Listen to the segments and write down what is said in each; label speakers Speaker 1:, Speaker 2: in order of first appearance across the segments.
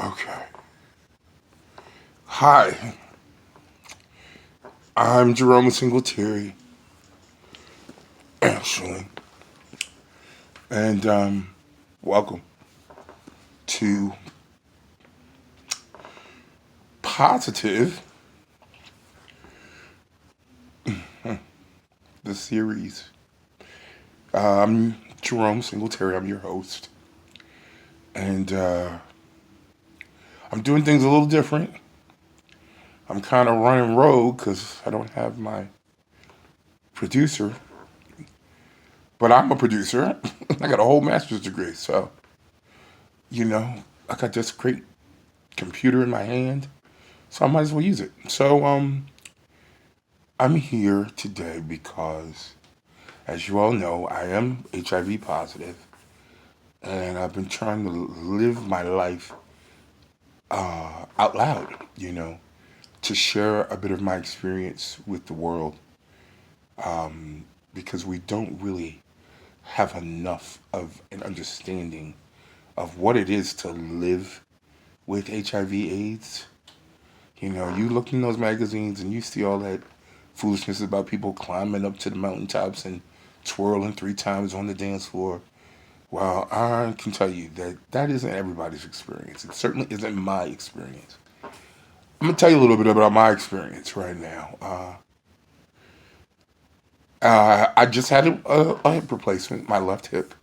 Speaker 1: Okay. Hi, I'm Jerome Singletary, actually, and welcome to Positive, the series. I'm Jerome Singletary. I'm your host, and I'm doing things a little different. I'm kind of running rogue because I don't have my producer, but I'm a producer. I got a whole master's degree, so I got this great computer in my hand, so I might as well use it. So I'm here today because, as you all know, I am HIV positive, and I've been trying to live my life out loud, to share a bit of my experience with the world, because we don't really have enough of an understanding of what it is to live with HIV/AIDS. You look in those magazines and you see all that foolishness about people climbing up to the mountaintops and twirling 3 times on the dance floor. Well, I can tell you that that isn't everybody's experience. It certainly isn't my experience. I'm gonna tell you a little bit about my experience right now. I just had a hip replacement. My left hip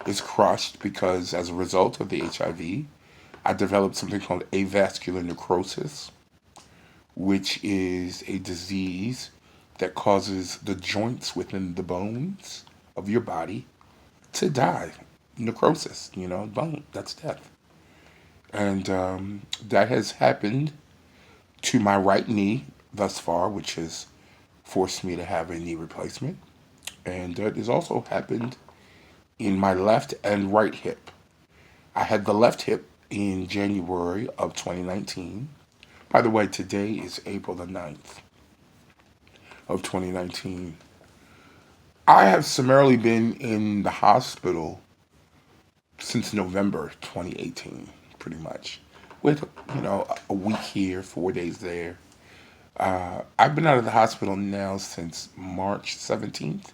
Speaker 1: is crushed because, as a result of the HIV, I developed something called avascular necrosis, which is a disease that causes the joints within the bones of your body to die. Necrosis, bone, that's death. And that has happened to my right knee thus far, which has forced me to have a knee replacement. And it has also happened in my left and right hip. I had the left hip in January of 2019. By the way, today is April the 9th of 2019. I have summarily been in the hospital since November 2018, pretty much, with, a week here, 4 days there. I've been out of the hospital now since March 17th,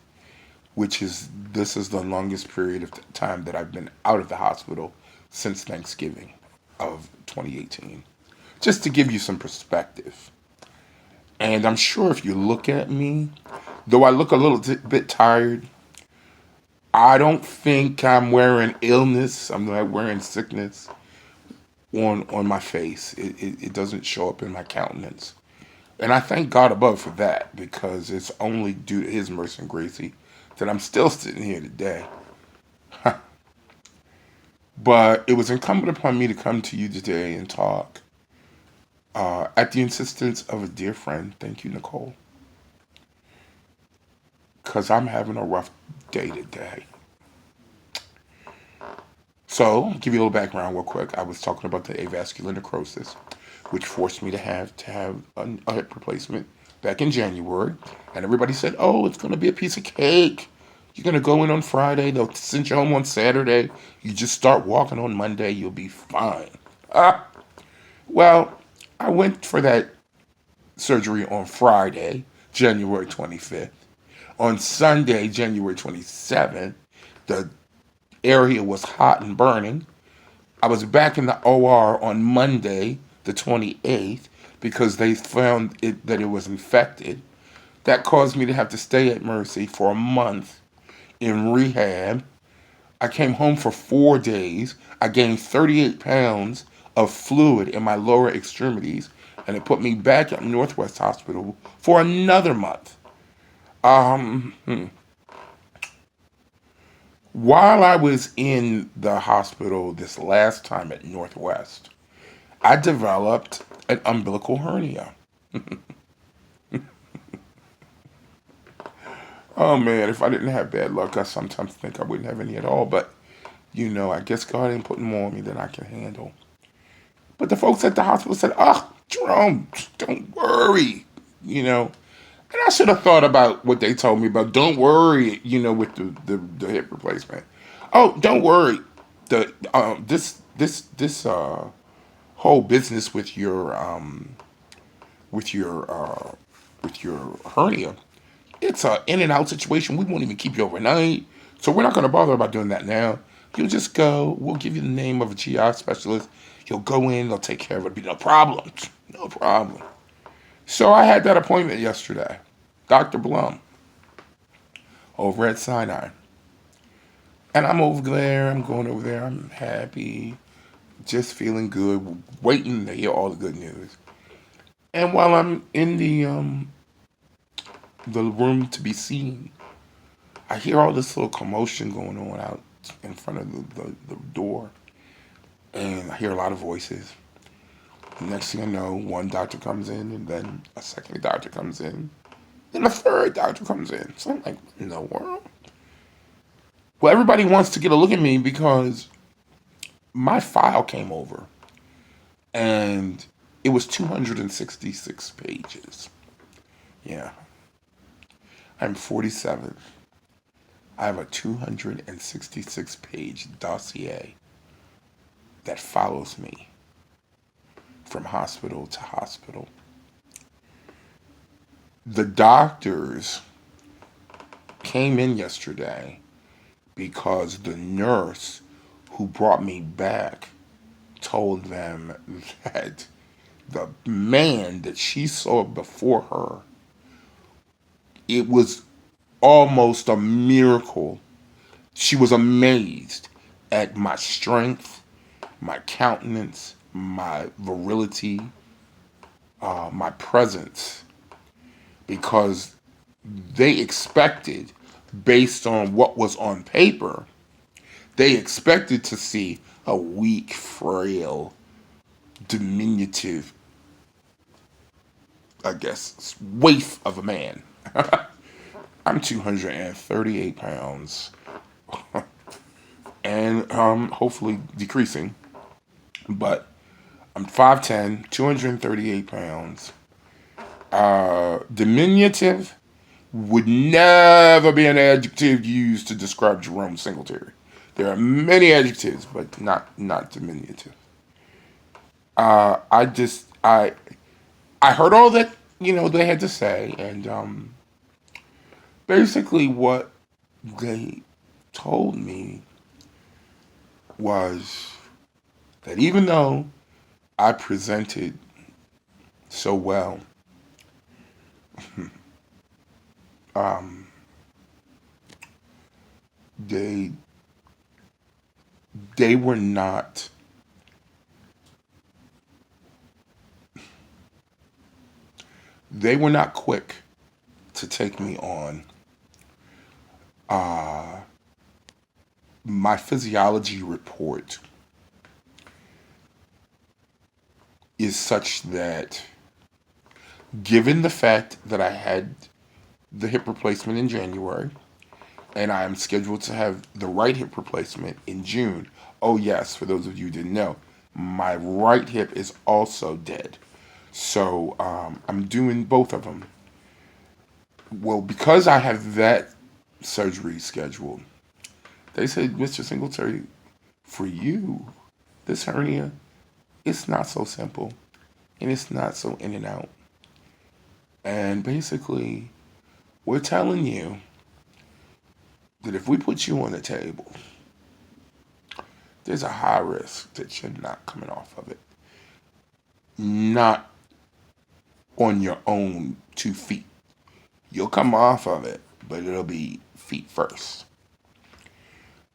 Speaker 1: this is the longest period of time that I've been out of the hospital since Thanksgiving of 2018. Just to give you some perspective. And I'm sure if you look at me, though I look a little bit tired, I don't think I'm wearing illness. I'm not wearing sickness on my face. It doesn't show up in my countenance. And I thank God above for that, because it's only due to his mercy and grace that I'm still sitting here today. But it was incumbent upon me to come to you today and talk, at the insistence of a dear friend. Thank you, Nicole. Because I'm having a rough day today. So, give you a little background real quick. I was talking about the avascular necrosis, which forced me to have a hip replacement back in January. And everybody said, "Oh, it's going to be a piece of cake. You're going to go in on Friday. They'll send you home on Saturday. You just start walking on Monday. You'll be fine." Well, I went for that surgery on Friday, January 25th. On Sunday, January 27th, the area was hot and burning. I was back in the OR on Monday, the 28th, because they found that it was infected. That caused me to have to stay at Mercy for a month in rehab. I came home for 4 days. I gained 38 pounds of fluid in my lower extremities, and it put me back at Northwest Hospital for another month. Um, hmm. While I was in the hospital this last time at Northwest, I developed an umbilical hernia. Oh man, if I didn't have bad luck, I sometimes think I wouldn't have any at all. But, I guess God ain't putting more on me than I can handle. But the folks at the hospital said, "Oh, Jerome, don't worry," And I should have thought about what they told me about. Don't worry, with the hip replacement. Oh, don't worry. The this whole business with your with your hernia, it's a in and out situation. We won't even keep you overnight, so we're not going to bother about doing that now. You'll just go. We'll give you the name of a GI specialist. You'll go in. They'll take care of it. It'll be no problem. No problem. So I had that appointment yesterday, Dr. Blum, over at Sinai, and I'm over there. I'm going over there. I'm happy, just feeling good, waiting to hear all the good news. And while I'm in the room to be seen, I hear all this little commotion going on out in front of the door, and I hear a lot of voices. The next thing I know, one doctor comes in, and then a second doctor comes in, and a third doctor comes in. So I'm like, what in the world? Well, everybody wants to get a look at me because my file came over, and it was 266 pages. Yeah, I'm 47. I have a 266 page dossier that follows me from hospital to hospital. The doctors came in yesterday because the nurse who brought me back told them that the man that she saw before her, it was almost a miracle. She was amazed at my strength, my countenance, my virility, my presence, because they expected, based on what was on paper, they expected to see a weak, frail, diminutive, I guess, waif of a man. I'm 238 pounds and hopefully decreasing, but I'm 5'10", 238 pounds. Diminutive would never be an adjective used to describe Jerome Singletary. There are many adjectives, but not diminutive. I heard all that they had to say, and basically what they told me was that even though I presented so well, um, they they were not they were not quick to take me on. Uh, my physiology report is such that, given the fact that I had the hip replacement in January, and I am scheduled to have the right hip replacement in June. Oh, yes, for those of you who didn't know, my right hip is also dead. So I'm doing both of them. Well, because I have that surgery scheduled, they said, Mr. Singletary, for you, this hernia, it's not so simple, and it's not so in and out. And basically, we're telling you that if we put you on the table, there's a high risk that you're not coming off of it. Not on your own 2 feet. You'll come off of it, but it'll be feet first.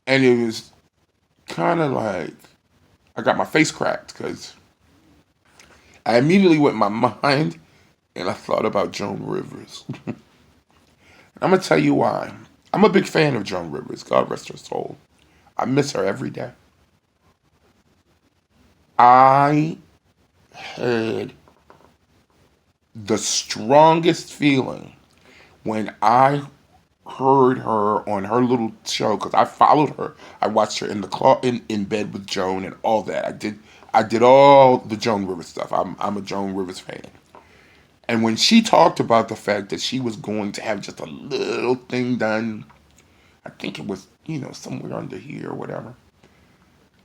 Speaker 1: And it was kind of like I got my face cracked because I immediately went my mind and I thought about Joan Rivers. I'm going to tell you why. I'm a big fan of Joan Rivers. God rest her soul. I miss her every day. I had the strongest feeling when I heard her on her little show, because I followed her. I watched her in the in bed with Joan and all that. I did all the Joan Rivers stuff. I'm a Joan Rivers fan. And when she talked about the fact that she was going to have just a little thing done, I think it was, somewhere under here or whatever,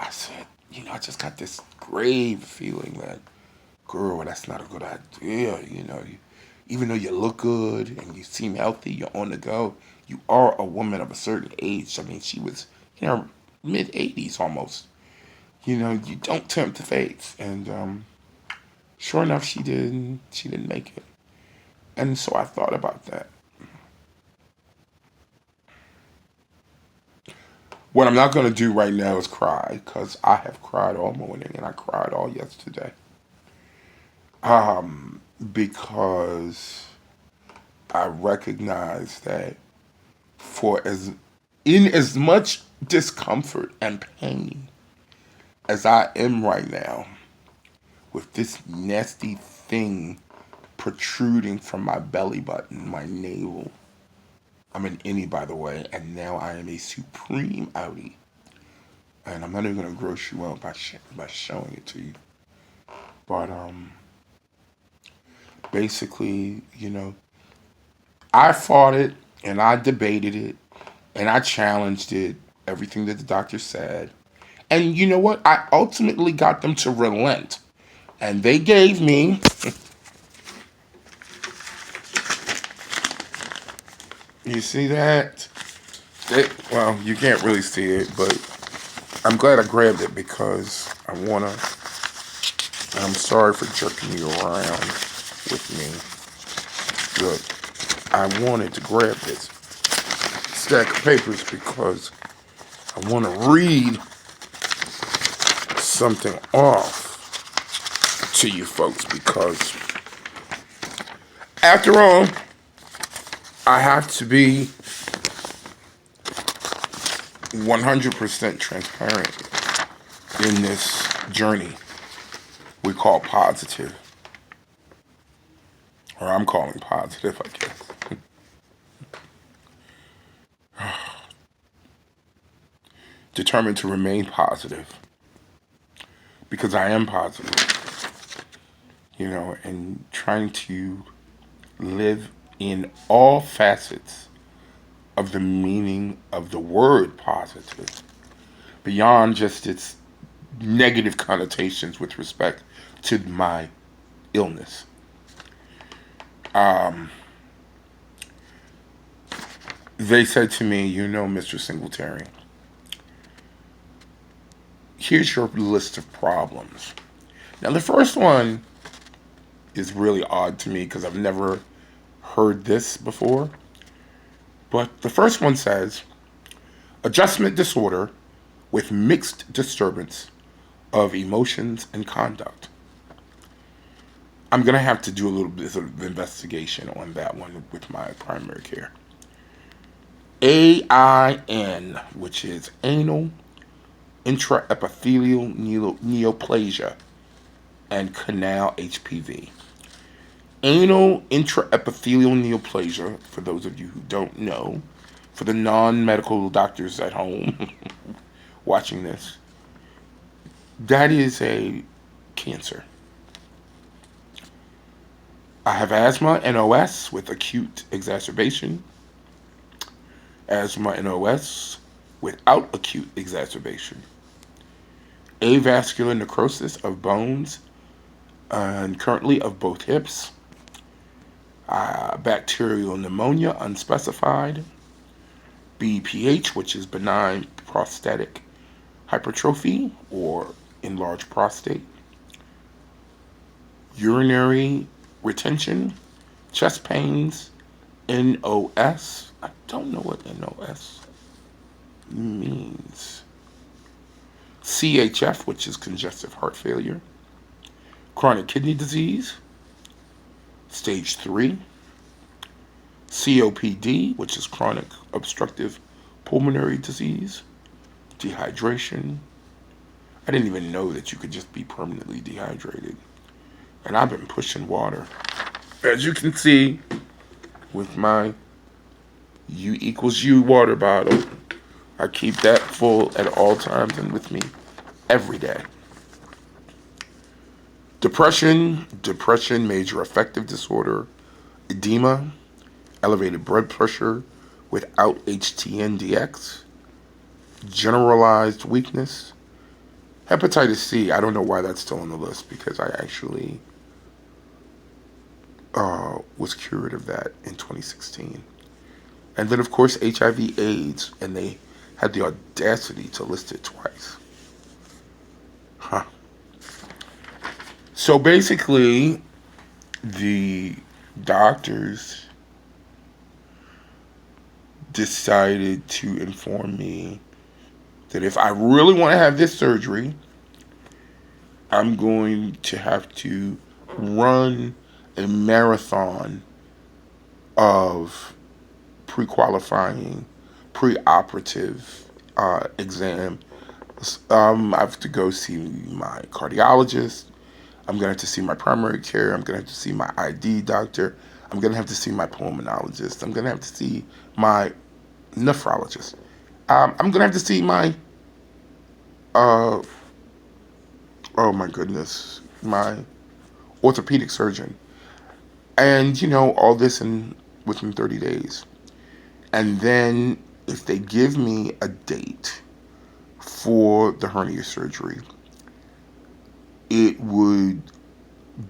Speaker 1: I said, I just got this grave feeling that, girl, that's not a good idea. Even though you look good and you seem healthy, you're on the go, you are a woman of a certain age. I mean, she was in her mid 80s almost. You don't tempt the fates. And sure enough, she didn't make it. And so I thought about that. What I'm not going to do right now is cry, because I have cried all morning and I cried all yesterday. Because I recognize that for as much discomfort and pain as I am right now, with this nasty thing protruding from my belly button, my navel. I'm an innie, by the way, and now I am a supreme outie. And I'm not even gonna gross you out by showing it to you. But basically, I fought it and I debated it and I challenged it, everything that the doctor said. And you know what? I ultimately got them to relent. And they gave me, you see that? Well, you can't really see it, but I'm glad I grabbed it because I'm sorry for jerking you around with me. Look, I wanted to grab this stack of papers because I want to read something off to you folks, because after all, I have to be 100% transparent in this journey we call positive. Or I'm calling positive, I guess. Determined to remain positive. Because I am positive. And trying to live in all facets of the meaning of the word positive, beyond just its negative connotations with respect to my illness. They said to me, Mr. Singletary, here's your list of problems. Now, the first one is really odd to me because I've never heard this before. But the first one says, adjustment disorder with mixed disturbance of emotions and conduct. I'm going to have to do a little bit of investigation on that one with my primary care. AIN, which is anal intraepithelial neoplasia and canal HPV. Anal intraepithelial neoplasia, for those of you who don't know, for the non-medical doctors at home watching this, that is a cancer. I have asthma NOS with acute exacerbation, asthma NOS without acute exacerbation, avascular necrosis of bones and currently of both hips, bacterial pneumonia unspecified, BPH, which is benign prostatic hypertrophy or enlarged prostate, urinary retention, chest pains, NOS. I don't know what NOS means. CHF, which is congestive heart failure, chronic kidney disease, stage 3, COPD, which is chronic obstructive pulmonary disease, dehydration. I didn't even know that you could just be permanently dehydrated. And I've been pushing water. As you can see, with my U=U water bottle, I keep that full at all times and with me every day. Depression, major affective disorder, edema, elevated blood pressure without HTNDX, generalized weakness, Hepatitis C, I don't know why that's still on the list because I actually was cured of that in 2016. And then, of course, HIV/AIDS, and they had the audacity to list it twice. Huh. So basically, the doctors decided to inform me that if I really want to have this surgery, I'm going to have to run a marathon of pre-qualifying, pre-operative exam. I have to go see my cardiologist. I'm going to have to see my primary care. I'm going to have to see my ID doctor. I'm going to have to see my pulmonologist. I'm going to have to see my nephrologist. I'm going to have to see my, oh my goodness, my orthopedic surgeon. And, all this within 30 days. And then if they give me a date for the hernia surgery, it would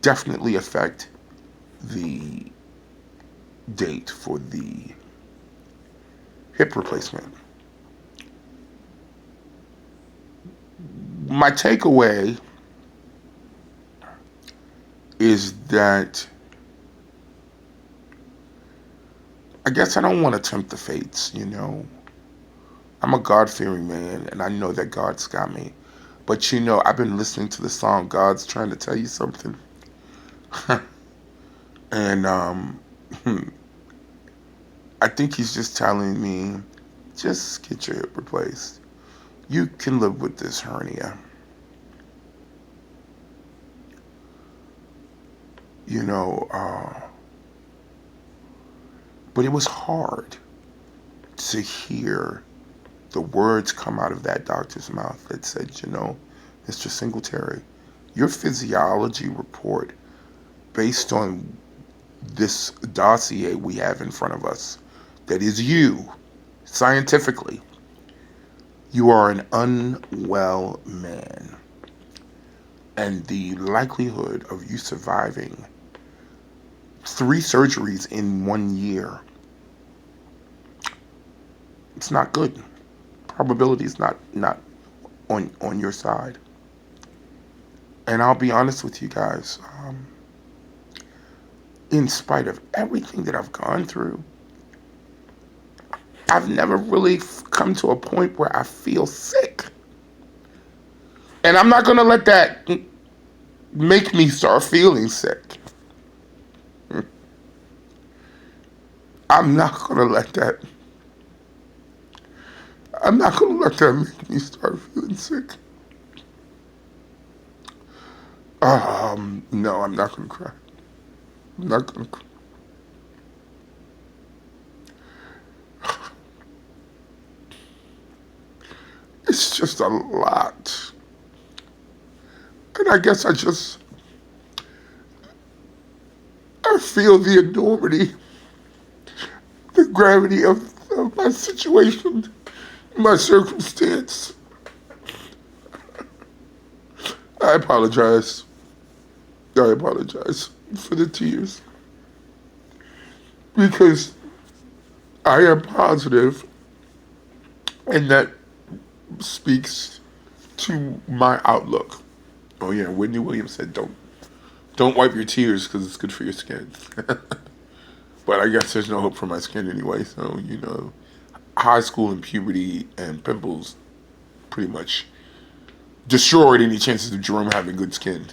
Speaker 1: definitely affect the date for the hip replacement. My takeaway is that I guess I don't want to tempt the fates, I'm a God-fearing man, and I know that God's got me. But, I've been listening to the song, God's Trying to Tell You Something. And I think he's just telling me, just get your hip replaced. You can live with this hernia. But it was hard to hear the words come out of that doctor's mouth that said, Mr. Singletary, your physiology report, based on this dossier we have in front of us, that is you, scientifically, you are an unwell man. And the likelihood of you surviving 3 surgeries in 1 year, it's not good. Probability is not on your side. And I'll be honest with you guys, in spite of everything that I've gone through, I've never really come to a point where I feel sick. And I'm not going to let that make me start feeling sick. I'm not going to let that make me start feeling sick. No, I'm not going to cry. I'm not going to cry. It's just a lot. And I guess I feel the enormity, the gravity of my situation, my circumstance. I apologize. I apologize for the tears. Because I am positive, and that speaks to my outlook. Oh yeah, Whitney Williams said, don't wipe your tears because it's good for your skin. But I guess there's no hope for my skin anyway, so, high school and puberty and pimples pretty much destroyed any chances of Jerome having good skin.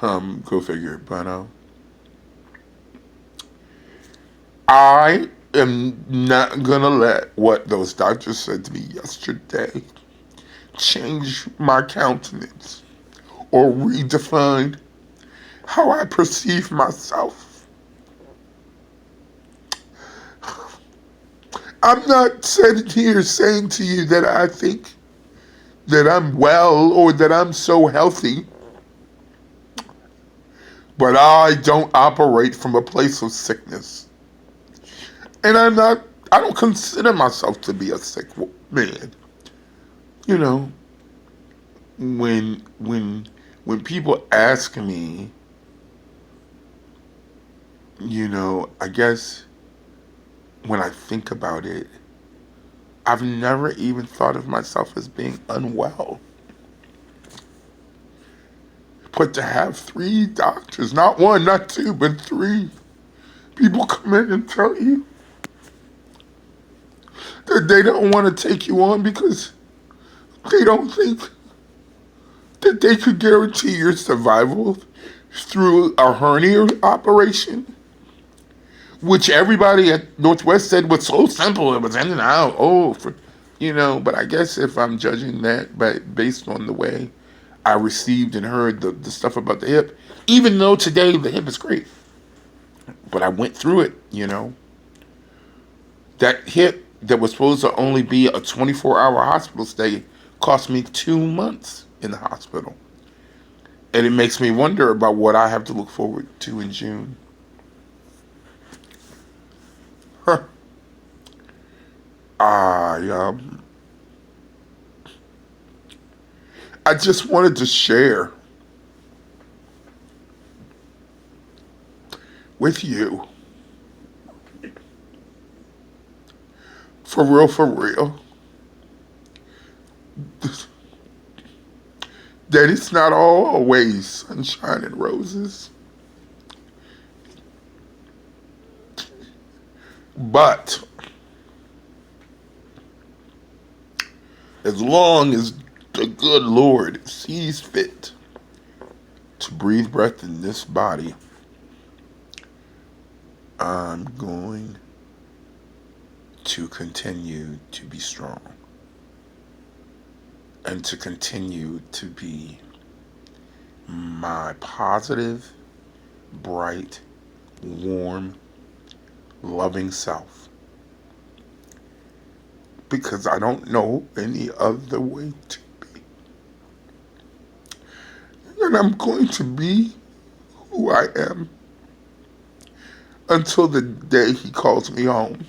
Speaker 1: Go figure. But I am not gonna let what those doctors said to me yesterday change my countenance or redefine how I perceive myself. I'm not sitting here saying to you that I think that I'm well or that I'm so healthy, but I don't operate from a place of sickness. And I don't consider myself to be a sick man. when people ask me, I guess when I think about it, I've never even thought of myself as being unwell. But to have three doctors, not one, not two, but three people come in and tell you that they don't want to take you on because they don't think that they could guarantee your survival through a hernia operation, which everybody at Northwest said was so simple. It was in and out. But I guess if I'm judging that based on the way I received and heard the stuff about the hip, even though today the hip is great, but I went through it. That hip that was supposed to only be a 24-hour hospital stay cost me 2 months in the hospital. And it makes me wonder about what I have to look forward to in June. Huh. I I just wanted to share with you, for real, that it's not always sunshine and roses. But as long as the good Lord sees fit to breathe breath in this body, I'm going to continue to be strong and to continue to be my positive, bright, warm, loving self. Because I don't know any other way to be. And I'm going to be who I am until the day he calls me home.